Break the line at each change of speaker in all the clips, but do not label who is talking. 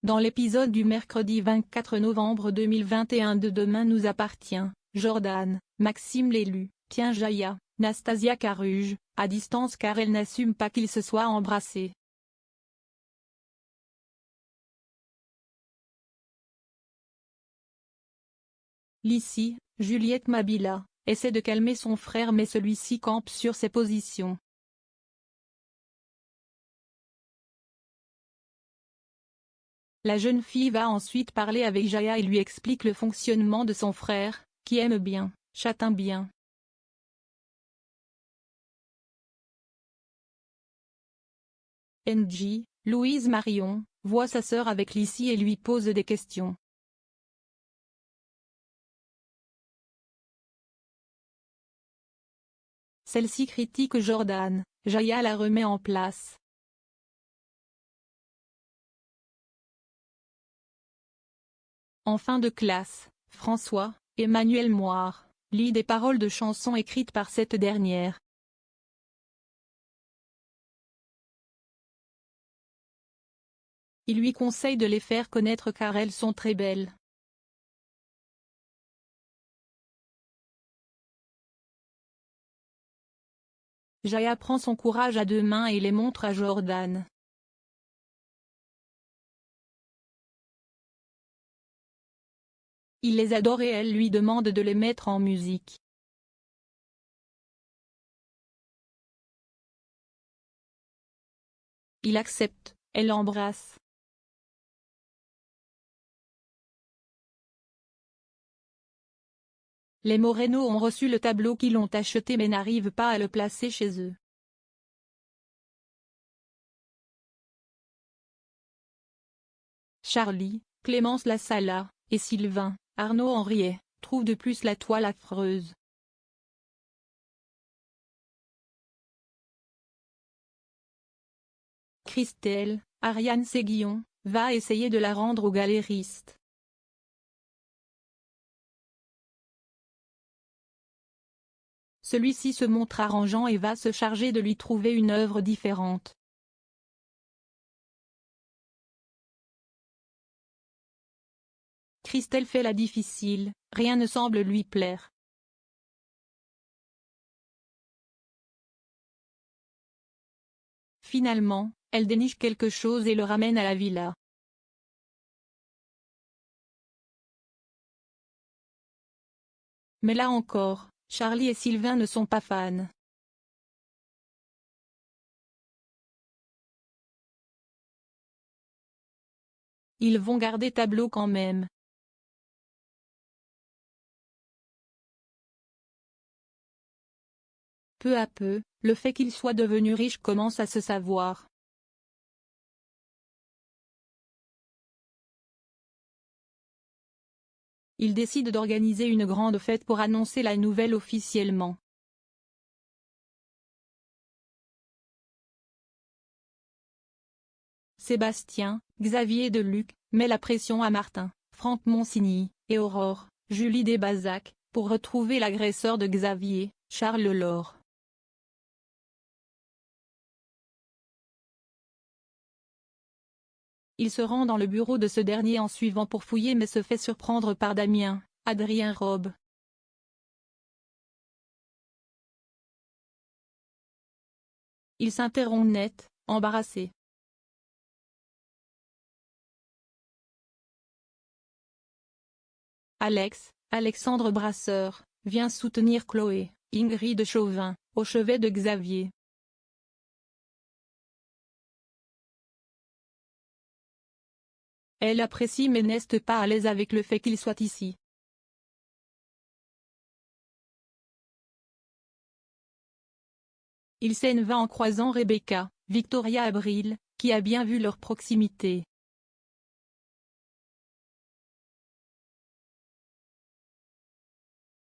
Dans l'épisode du mercredi 24 novembre 2021 de Demain nous appartient, Jordan, Maxime l'élu, tient Jaya, Nastasia Caruge, à distance car elle n'assume pas qu'ils se soient embrassés. Lissy, Juliette Mabila, essaie de calmer son frère mais celui-ci campe sur ses positions. La jeune fille va ensuite parler avec Jaya et lui explique le fonctionnement de son frère, qui aime bien, châtain bien. NJ, Louise Marion, voit sa sœur avec Lissy et lui pose des questions. Celle-ci critique Jordan, Jaya la remet en place. En fin de classe, François, Emmanuel Moire, lit des paroles de chansons écrites par cette dernière. Il lui conseille de les faire connaître car elles sont très belles. Jaya prend son courage à deux mains et les montre à Jordan. Il les adore et elle lui demande de les mettre en musique. Il accepte, elle l'embrasse. Les Moreno ont reçu le tableau qu'ils ont acheté mais n'arrivent pas à le placer chez eux. Charlie, Clémence Lassala, et Sylvain, Arnaud Henriet, trouvent de plus la toile affreuse. Christelle, Ariane Séguillon, va essayer de la rendre au galériste. Celui-ci se montre arrangeant et va se charger de lui trouver une œuvre différente. Christelle fait la difficile, rien ne semble lui plaire. Finalement, elle déniche quelque chose et le ramène à la villa. Mais là encore, Charlie et Sylvain ne sont pas fans. Ils vont garder tableau quand même. Peu à peu, le fait qu'il soit devenu riche commence à se savoir. Il décide d'organiser une grande fête pour annoncer la nouvelle officiellement. Sébastien, Xavier Deluc, met la pression à Martin, Franck Monsigny, et Aurore, Julie Desbazac, pour retrouver l'agresseur de Xavier, Charles Laure. Il se rend dans le bureau de ce dernier en suivant pour fouiller mais se fait surprendre par Damien, Adrien Robe. Il s'interrompt net, embarrassé. Alexandre Brasseur, vient soutenir Chloé, Ingrid Chauvin, au chevet de Xavier. Elle apprécie mais n'est pas à l'aise avec le fait qu'il soit ici. Il s'en va en croisant Rebecca, Victoria Abril, qui a bien vu leur proximité.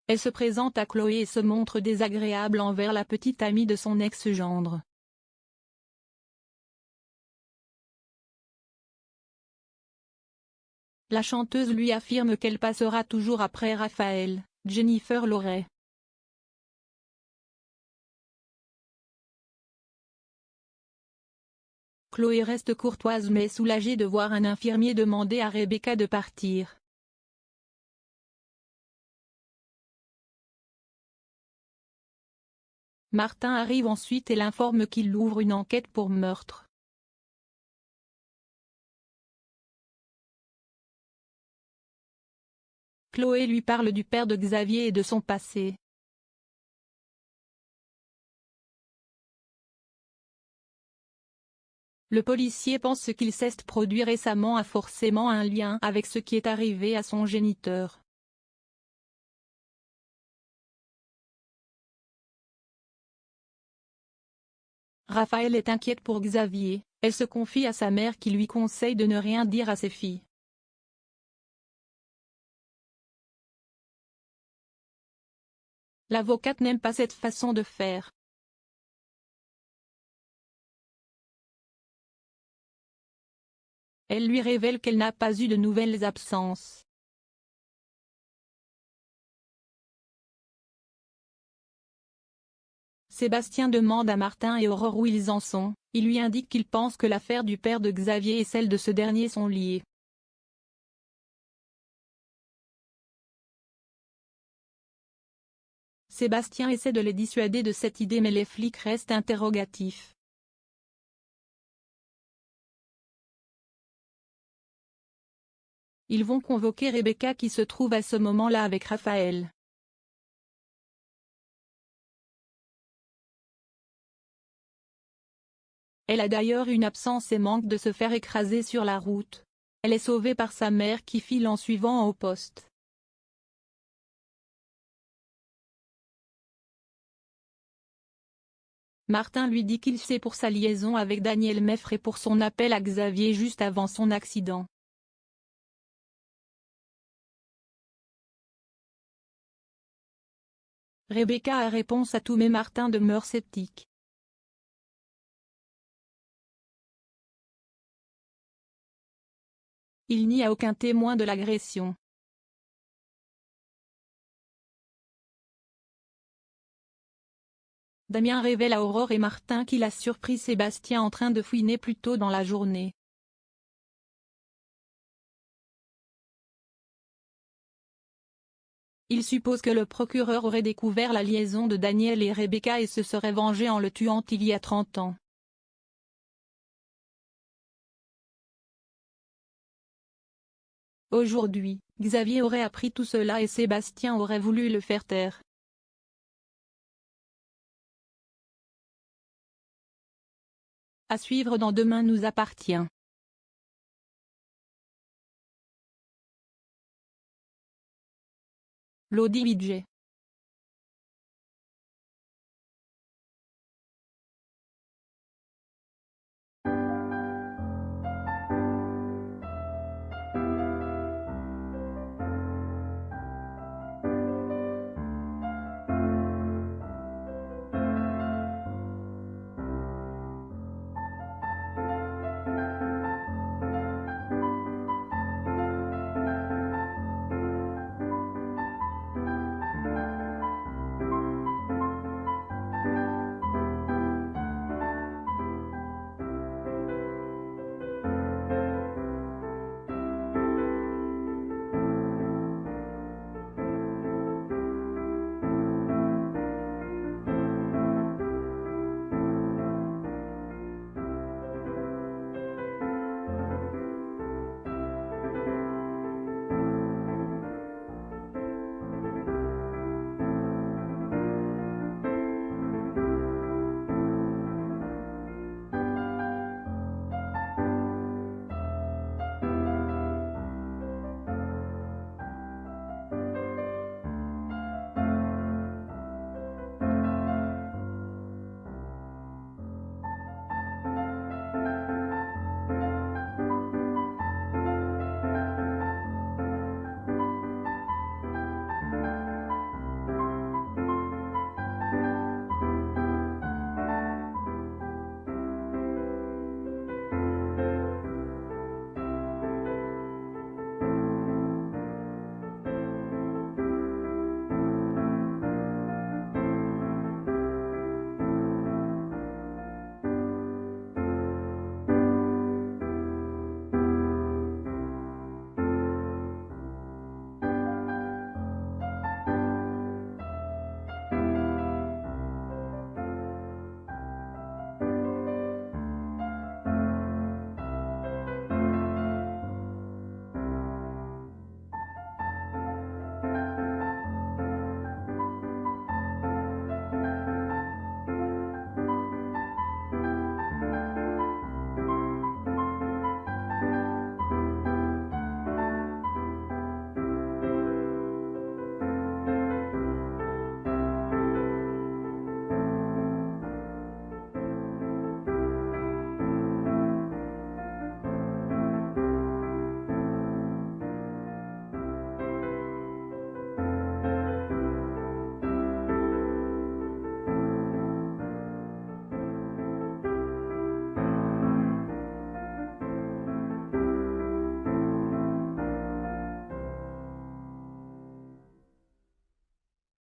Elle se présente à Chloé et se montre désagréable envers la petite amie de son ex-gendre. La chanteuse lui affirme qu'elle passera toujours après Raphaël, Jennifer Loret. Chloé reste courtoise mais soulagée de voir un infirmier demander à Rebecca de partir. Martin arrive ensuite et l'informe qu'il ouvre une enquête pour meurtre. Chloé lui parle du père de Xavier et de son passé. Le policier pense ce qu'il s'est produit récemment a forcément un lien avec ce qui est arrivé à son géniteur. Raphaël est inquiète pour Xavier, elle se confie à sa mère qui lui conseille de ne rien dire à ses filles. L'avocate n'aime pas cette façon de faire. Elle lui révèle qu'elle n'a pas eu de nouvelles absences. Sébastien demande à Martin et Aurore où ils en sont, il lui indique qu'il pense que l'affaire du père de Xavier et celle de ce dernier sont liées. Sébastien essaie de les dissuader de cette idée mais les flics restent interrogatifs. Ils vont convoquer Rebecca qui se trouve à ce moment-là avec Raphaël. Elle a d'ailleurs une absence et manque de se faire écraser sur la route. Elle est sauvée par sa mère qui file en suivant au poste. Martin lui dit qu'il sait pour sa liaison avec Daniel Meffre et pour son appel à Xavier juste avant son accident. Rebecca a réponse à tout mais Martin demeure sceptique. Il n'y a aucun témoin de l'agression. Damien révèle à Aurore et Martin qu'il a surpris Sébastien en train de fouiner plus tôt dans la journée. Il suppose que le procureur aurait découvert la liaison de Daniel et Rebecca et se serait vengé en le tuant il y a 30 ans. Aujourd'hui, Xavier aurait appris tout cela et Sébastien aurait voulu le faire taire. À suivre dans Demain nous appartient. Lodi Bidget.